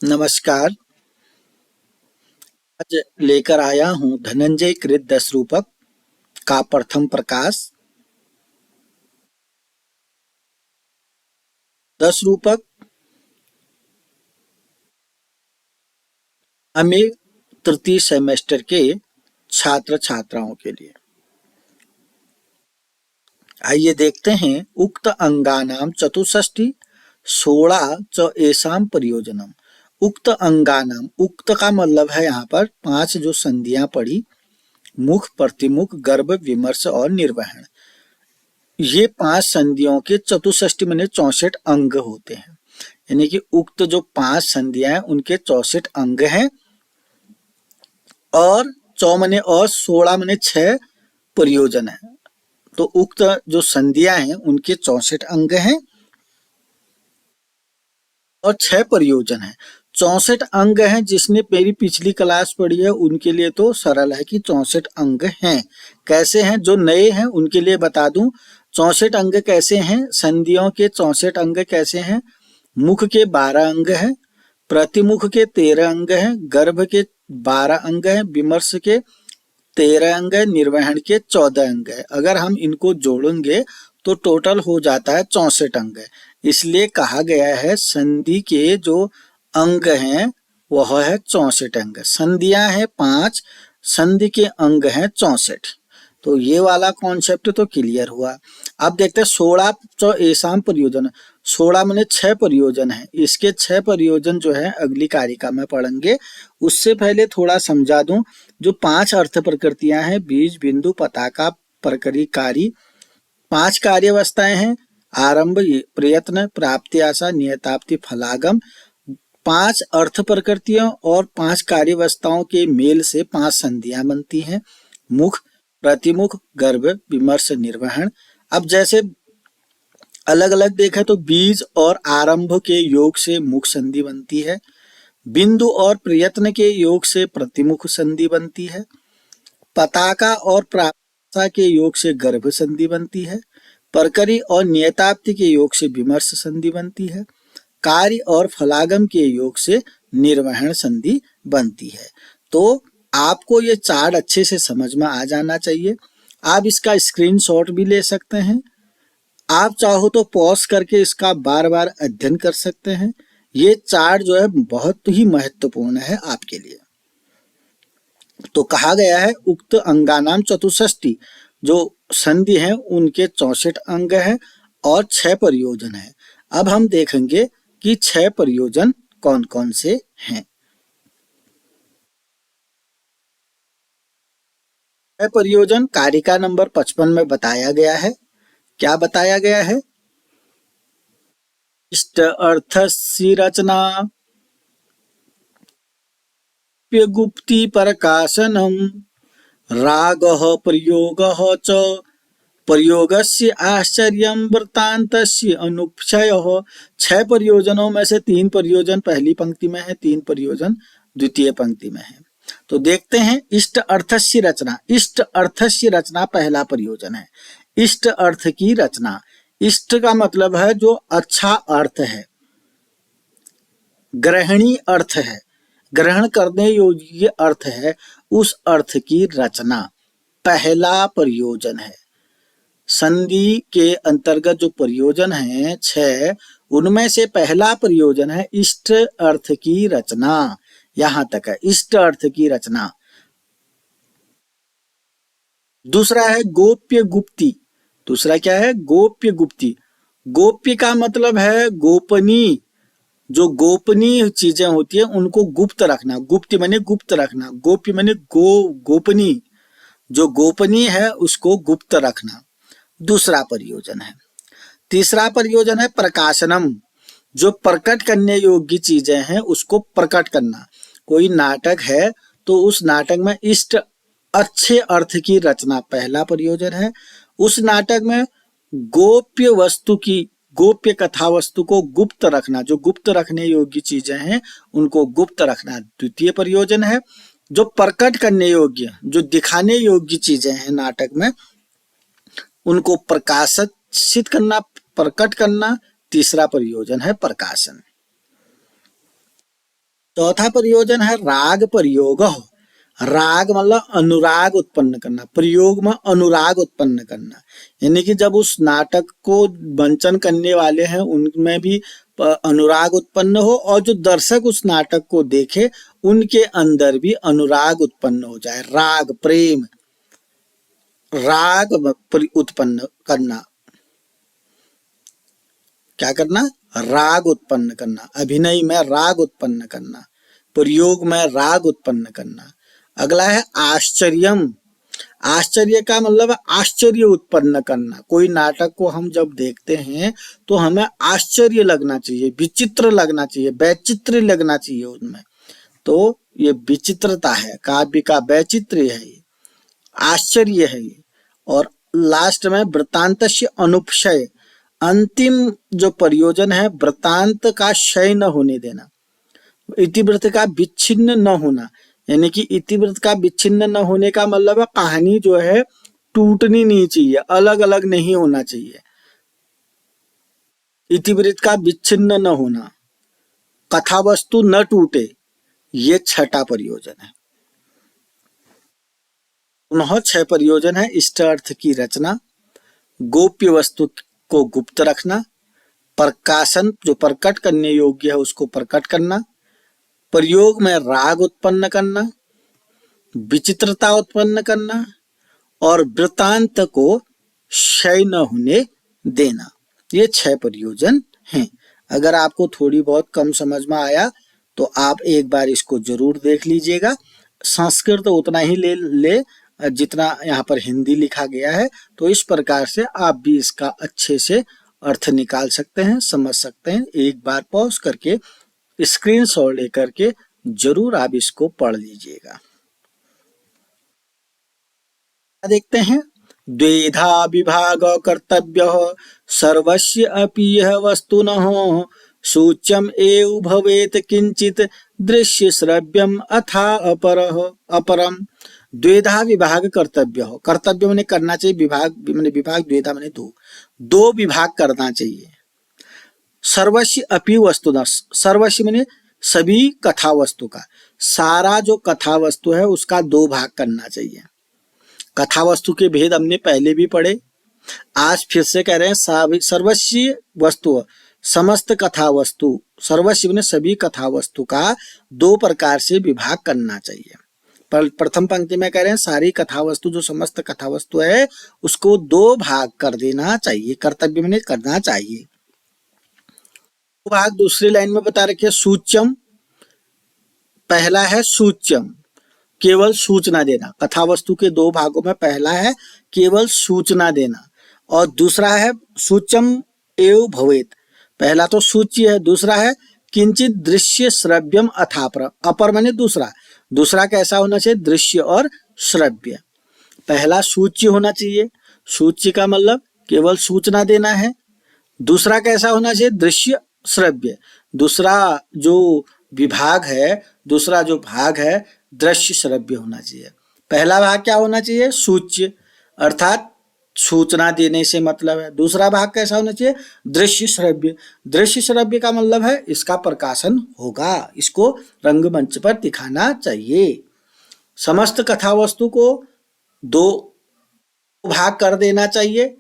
नमस्कार। आज लेकर आया हूँ धनंजय कृत 10 रूपक का प्रथम प्रकाश। 10 रूपक हमें तृतीय सेमेस्टर के छात्र छात्राओं के लिए। आइए देखते हैं। उक्त अंगानाम चतुष्षष्टि 16 च एसाम प्रयोजनम। उक्त अंगानाम, उक्त का मतलब है यहाँ पर 5 जो संधियां पड़ी, मुख, प्रतिमुख, गर्भ, विमर्श और निर्वहन। ये 5 संधियों के चतुष्षष्टि माने 64 अंग होते हैं। यानी कि उक्त जो 5 संधियां हैं उनके 64 अंग हैं और 4 माने और 16 माने 6 प्रयोजन है। तो उक्त जो संधियां हैं उनके 64 अंग हैं और 6 प्रयोजन है। 64 अंग हैं। जिसने मेरी पिछली क्लास पढ़ी है उनके लिए तो सरल है कि 64 अंग हैं। कैसे हैं? जो नए हैं उनके लिए बता दूं 64 अंग कैसे हैं। संधियों के 64 अंग कैसे हैं? मुख के 12 अंग हैं, प्रतिमुख के 13 अंग हैं, गर्भ के 12 अंग हैं, विमर्श के 13 अंग है, निर्वहन के 14 अंग है। अगर हम इनको जोड़ेंगे तो टोटल हो जाता है 64 अंग। इसलिए कहा गया है संधि के जो अंग हैं वह है 64 अंग। संधियां हैं 5, संधि के अंग हैं 64। तो ये वाला कॉन्सेप्ट तो क्लियर हुआ। अब देखते हैं 16 तो एसाम प्रयोजन। 16 माने 6 प्रयोजन है। इसके 6 प्रयोजन जो है अगली कारिका में पढ़ेंगे। उससे पहले थोड़ा समझा दूं। जो 5 अर्थ प्रकृतियां हैं, बीज, बिंदु, पताका, परकरी, कारी, 5 कार्यावस्थाएं हैं। आरंभ, प्रयत्न, प्राप्ति, आशा, नियताप्ति, फलागम। 5 अर्थ प्रकृतियों और 5 कार्यावस्थाओं के मेल से 5 संधियां बनती हैं। मुख, प्रतिमुख, गर्भ, विमर्श, निर्वहन। अब जैसे अलग अलग देखें तो बीज और आरंभ के योग से मुख संधि बनती है, बिंदु और प्रयत्न के योग से प्रतिमुख संधि बनती है, पताका और प्राप्ता के योग से गर्भ संधि बनती है, परकरी और नियताप्ति के योग से विमर्श संधि बनती है, कार्य और फलागम के योग से निर्वहन संधि बनती है। तो आपको ये चार्ट अच्छे से समझ में आ जाना चाहिए। आप इसका स्क्रीनशॉट भी ले सकते हैं। आप चाहो तो पॉज करके इसका बार बार अध्ययन कर सकते हैं। ये चार्ट जो है बहुत ही महत्वपूर्ण है आपके लिए। तो कहा गया है उक्त अंगानाम चतुष्षष्टि, जो संधि है उनके 64 अंग हैं और 6 प्रयोजन है। अब हम देखेंगे कि 6 प्रयोजन कौन कौन से हैं। 6 प्रयोजन कारिका नंबर 55 में बताया गया है। क्या बताया गया है? इष्ट अर्थस्य रचना, गुप्ति प्रकाशनम, रागः प्रयोगः च, प्रयोगस्य आश्चर्यम वृत्तान्तस्य अनुक्षयः। 6 प्रयोजनों में से 3 प्रयोजन पहली पंक्ति में है, 3 प्रयोजन द्वितीय पंक्ति में है। तो देखते हैं। इष्ट अर्थस्य रचना, इष्ट अर्थस्य रचना पहला प्रयोजन है। इष्ट अर्थ की रचना। इष्ट का मतलब है जो अच्छा अर्थ है, ग्रहणी अर्थ है, ग्रहण करने योग्य अर्थ है, उस अर्थ की रचना पहला प्रयोजन है। संधि के अंतर्गत जो प्रयोजन है 6, उनमें से पहला प्रयोजन है इष्ट अर्थ की रचना। यहां तक है इष्ट अर्थ की रचना। दूसरा है गोप्य गुप्ति। दूसरा क्या है? गोप्य गुप्ति। गोप्य का मतलब है गोपनीय। जो गोपनीय चीजें होती है उनको गुप्त रखना। गुप्त माने गुप्त रखना, गोप्य माने गोपनीय। जो गोपनीय है उसको गुप्त रखना दूसरा प्रयोजन है। तीसरा प्रयोजन है प्रकाशनम। जो प्रकट करने योग्य चीजें हैं उसको प्रकट करना। कोई नाटक है तो उस नाटक में इष्ट अच्छे अर्थ की रचना पहला प्रयोजन है। उस नाटक में गोप्य वस्तु की, गोप्य कथा वस्तु को गुप्त रखना, जो गुप्त रखने योग्य चीजें हैं उनको गुप्त रखना द्वितीय प्रयोजन है। जो प्रकट करने योग्य, जो दिखाने योग्य चीजें हैं नाटक में, उनको प्रकाशित करना, प्रकट करना तीसरा प्रयोजन है प्रकाशन। चौथा प्रयोजन है राग प्रयोग। राग मतलब अनुराग उत्पन्न करना, प्रयोग में अनुराग उत्पन्न करना, यानी कि जब उस नाटक को मंचन करने वाले हैं उनमें भी अनुराग उत्पन्न हो और जो दर्शक उस नाटक को देखे उनके अंदर भी अनुराग उत्पन्न हो जाए। राग प्रेम, राग उत्पन्न करना, क्या करना, राग उत्पन्न करना, अभिनय में राग उत्पन्न करना, प्रयोग में राग उत्पन्न करना। अगला है आश्चर्यम। आश्चर्य का मतलब आश्चर्य उत्पन्न करना। कोई नाटक को हम जब देखते हैं तो हमें आश्चर्य लगना चाहिए, विचित्र लगना चाहिए, वैचित्र लगना चाहिए उनमें। तो ये विचित्रता है, काव्य का वैचित्र्य है, ये आश्चर्य है ये। और लास्ट में वृत्तांतस्य अनुपक्षय। अंतिम जो प्रयोजन है वृत्तांत का क्षय न होने देना, इतिवृत्त का विच्छिन्न न होना, यानी कि इतिवृत्त का विच्छिन्न न होने का मतलब है कहानी जो है टूटनी नहीं चाहिए, अलग अलग नहीं होना चाहिए। इतिवृत्त का विच्छिन्न न होना, कथा वस्तु न टूटे, ये छठा प्रयोजन है। पुनः 6 प्रयोजन है। इष्ट अर्थ की रचना, गोप्य वस्तु को गुप्त रखना, प्रकाशन जो प्रकट करने योग्य है उसको प्रकट करना, प्रयोग में राग उत्पन्न करना, विचित्रता उत्पन्न करना और वृत्तांत को क्षय न होने देना। ये 6 प्रयोजन हैं। अगर आपको थोड़ी बहुत कम समझ में आया तो आप एक बार इसको जरूर देख लीजिएगा। संस्कृत उतना ही ले जितना यहाँ पर हिंदी लिखा गया है, तो इस प्रकार से आप भी इसका अच्छे से अर्थ निकाल सकते हैं, समझ सकते हैं। एक बार पॉज करके स्क्रीनशॉट लेकर के जरूर आप इसको पढ़ लीजिएगा। देखते हैं, द्वेधा विभाग कर्तव्य सर्वस्य अपि यः वस्तुनः सूच्यम एव भवेत किंचित दृश्य श्रव्यम अथा अपरम। द्वेधा विभाग कर्तव्य हो, कर्तव्य मैंने करना चाहिए, विभाग मैंने विभाग, द्वेधा मैंने दो विभाग करना चाहिए। सर्वस्य अपि वस्तुना, सर्वस्य मैंने सभी कथा वस्तु का, सारा जो कथा वस्तु है उसका 2 भाग करना चाहिए। कथा वस्तु के भेद हमने पहले भी पढ़े, आज फिर से कह रहे हैं। सर्वस्य वस्तु, समस्त कथा वस्तु, सर्वस्य मैंने सभी कथा वस्तु का 2 प्रकार से विभाग करना चाहिए। प्रथम पंक्ति में कह रहे हैं सारी कथा वस्तु, जो समस्त कथा वस्तु है उसको 2 भाग कर देना चाहिए, कर्तव्य मैंने करना चाहिए। 2 भाग दूसरी लाइन में बता रखे, सूच्यम, पहला है सूच्यम, केवल सूचना देना। कथा वस्तु के 2 भागों में पहला है केवल सूचना देना और दूसरा है सूच्यम एव भवेत। पहला तो सूच्य है, दूसरा है किंचित दृश्य श्रव्यम अथापर। अपर माने दूसरा कैसा होना चाहिए, दृश्य और श्रव्य। पहला सूच्य होना चाहिए, सूच्य का मतलब केवल सूचना देना है। दूसरा कैसा होना चाहिए, दृश्य श्रव्य। दूसरा जो विभाग है, दूसरा जो भाग है दृश्य श्रव्य होना चाहिए। पहला भाग क्या होना चाहिए, सूच्य, अर्थात सूचना देने से मतलब है। दूसरा भाग कैसा होना चाहिए, दृश्य श्रव्य। दृश्य श्रव्य का मतलब है इसका प्रकाशन होगा, इसको रंगमंच पर दिखाना चाहिए। समस्त कथा वस्तु को 2 भाग कर देना चाहिए,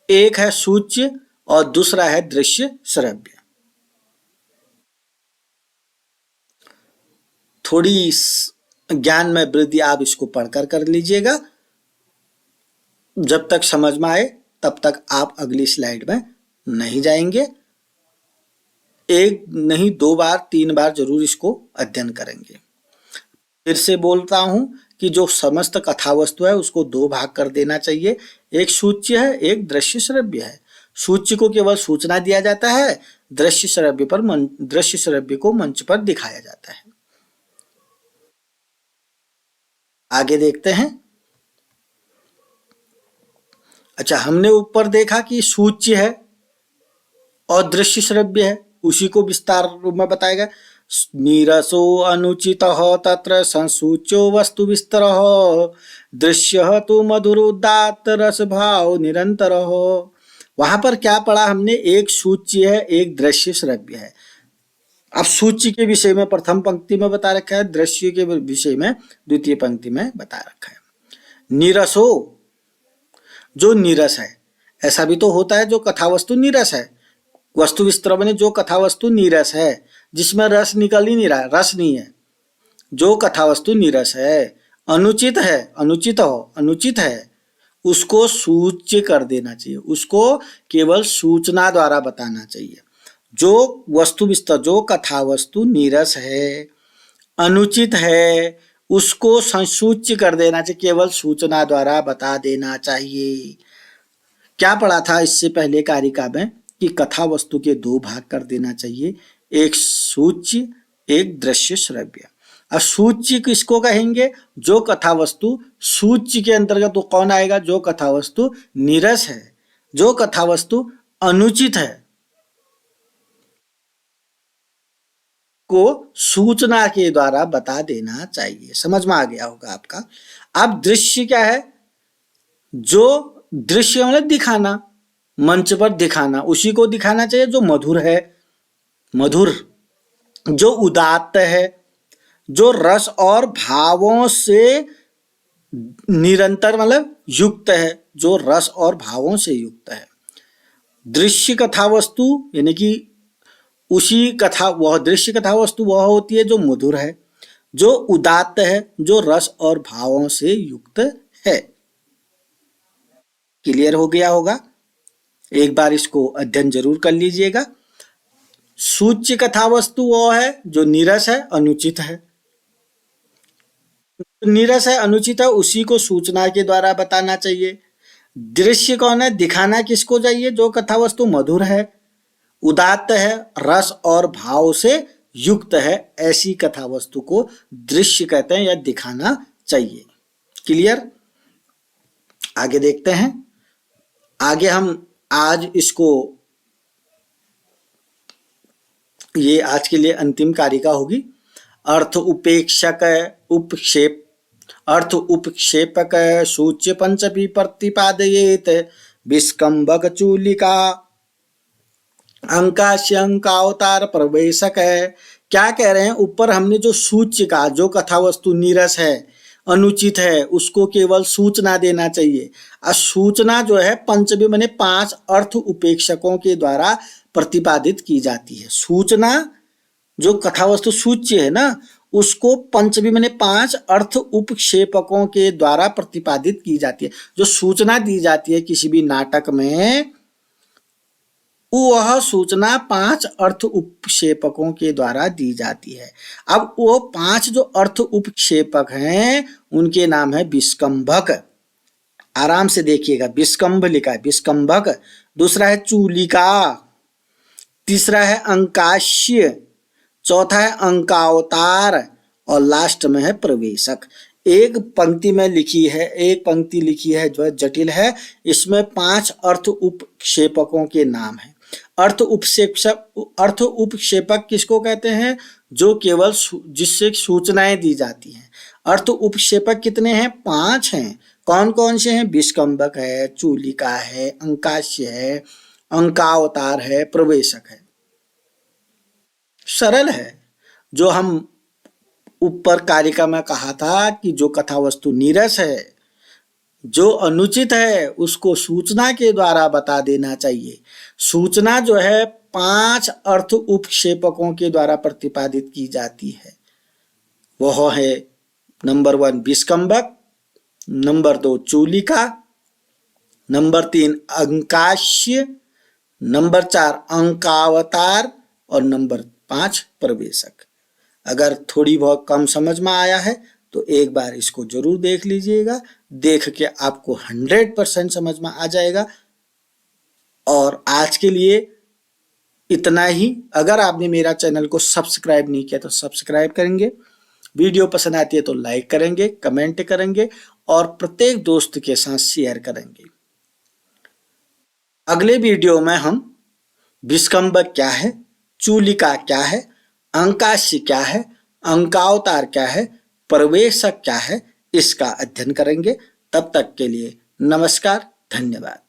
एक है सूच्य और दूसरा है दृश्य श्रव्य। थोड़ी ज्ञान में वृद्धि आप इसको पढ़कर कर लीजिएगा। जब तक समझ में आए तब तक आप अगली स्लाइड में नहीं जाएंगे। 1 नहीं 2 बार 3 बार जरूर इसको अध्ययन करेंगे। फिर से बोलता हूं कि जो समस्त कथा वस्तु है उसको 2 भाग कर देना चाहिए, एक सूच्य है, एक दृश्य श्रव्य है। सूच्य को केवल सूचना दिया जाता है, दृश्य श्रव्य को मंच पर दिखाया जाता है। आगे देखते हैं। अच्छा, हमने ऊपर देखा कि सूच्य है और दृश्य श्रव्य है, उसी को विस्तार रूप में बताएगा। नीरसो अनुचित तत्र संसूच्यो वस्तु विस्तर दृश्य तो मधुर उदात्त रस भाव निरंतर। वहां पर क्या पढ़ा हमने, एक सूच्य है, एक दृश्य श्रव्य है। अब सूची के विषय में प्रथम पंक्ति में बता रखा है, दृश्य के विषय में द्वितीय पंक्ति में बता रखा है। नीरसो, जो नीरस है, ऐसा भी तो होता है जो कथावस्तु नीरस है। वस्तु विस्तर बने जो कथावस्तु नीरस है, जिसमें रस निकल ही नहीं रहा, रस नहीं है, जो कथावस्तु नीरस है। अनुचित है, अनुचित है, उसको सूच्य कर देना चाहिए, उसको केवल सूचना द्वारा बताना चाहिए। जो वस्तु विस्तर, जो कथावस्तु नीरस है, अनुचित है, उसको संसूच्य कर देना चाहिए, केवल सूचना द्वारा बता देना चाहिए। क्या पढ़ा था इससे पहले कारिका में कि कथा वस्तु के दो भाग कर देना चाहिए, एक सूच्य, एक दृश्य श्रव्य। अब सूच्य किसको कहेंगे? जो कथा वस्तु सूच्य के अंतर्गत तो कौन आएगा? जो कथा वस्तु नीरस है, जो कथा वस्तु अनुचित है, को सूचना के द्वारा बता देना चाहिए। समझ में आ गया होगा आपका। अब दृश्य क्या है? जो दृश्य मतलब दिखाना, मंच पर दिखाना, उसी को दिखाना चाहिए जो मधुर है, मधुर, जो उदात्त है, जो रस और भावों से निरंतर मतलब युक्त है, जो रस और भावों से युक्त है। दृश्य कथा वस्तु यानी कि उसी कथा, वह दृश्य कथा वस्तु वह होती है जो मधुर है, जो उदात्त है, जो रस और भावों से युक्त है। क्लियर हो गया होगा? एक बार इसको अध्ययन जरूर कर लीजिएगा। सूच्य कथा वस्तु वह है जो नीरस है, अनुचित है, नीरस है, अनुचित है, उसी को सूचना के द्वारा बताना चाहिए। दृश्य कौन है? दिखाना किसको चाहिए? जो कथा वस्तु मधुर है, उदात्त है, रस और भाव से युक्त है, ऐसी कथा वस्तु को दृश्य कहते हैं या दिखाना चाहिए। क्लियर? आगे देखते हैं। आगे हम आज इसको, ये आज के लिए अंतिम कारिका होगी। अर्थ उपेक्षक उपक्षेप, अर्थ उपक्षेपक सूच्य पंचमी प्रतिपादयेत विस्कंभक चूलिका अंकाश्य अंकावतार प्रवेशक है। क्या कह रहे हैं? ऊपर हमने जो सूच्य का, जो कथा वस्तु नीरस है, अनुचित है, उसको केवल सूचना देना चाहिए। और सूचना जो है पंचमी माने 5 अर्थ उपेक्षकों के द्वारा प्रतिपादित की जाती है। सूचना, जो कथा वस्तु सूच्य है ना, उसको पंचमी माने 5 अर्थ उपक्षेपकों के द्वारा प्रतिपादित की जाती है। जो सूचना दी जाती है किसी भी नाटक में, वह सूचना 5 अर्थ उपक्षेपकों के द्वारा दी जाती है। अब वो 5 जो अर्थ उपक्षेपक हैं उनके नाम है विस्कंभक। आराम से देखिएगा, विस्कंभ लिखा है, विस्कंभक। दूसरा है चूलिका, तीसरा है अंकाश्य, चौथा है अंकावतार और लास्ट में है प्रवेशक। एक पंक्ति में लिखी है, एक पंक्ति लिखी है जो जटिल है, इसमें 5 अर्थ उपक्षेपकों के नाम है। अर्थ उपक्षेपक किसको कहते हैं? जो केवल जिससे सूचनाएं दी जाती हैं। अर्थ उपक्षेपक कितने हैं? 5 हैं। कौन कौन से हैं? विस्कंभक है, चूलिका है, अंकाश्य है, अंकावतार है, प्रवेशक है। सरल है। जो हम ऊपर कारिका में कहा था कि जो कथा वस्तु नीरस है, जो अनुचित है, उसको सूचना के द्वारा बता देना चाहिए। सूचना जो है 5 अर्थ उपक्षेपकों के द्वारा प्रतिपादित की जाती है। वह है नंबर 1 विस्कंभक, नंबर 2 चूलिका, नंबर 3 अंकाश्य, नंबर 4 अंकावतार और नंबर 5 प्रवेशक। अगर थोड़ी बहुत कम समझ में आया है तो एक बार इसको जरूर देख लीजिएगा। देख के आपको 100% समझ में आ जाएगा। और आज के लिए इतना ही। अगर आपने मेरा चैनल को सब्सक्राइब नहीं किया तो सब्सक्राइब करेंगे, वीडियो पसंद आती है तो लाइक करेंगे, कमेंट करेंगे और प्रत्येक दोस्त के साथ शेयर करेंगे। अगले वीडियो में हम विस्कंभक क्या है, चूलिका क्या है, अंकाश्य क्या है, अंकावतार क्या है, प्रवेशक क्या है, इसका अध्ययन करेंगे। तब तक के लिए नमस्कार, धन्यवाद।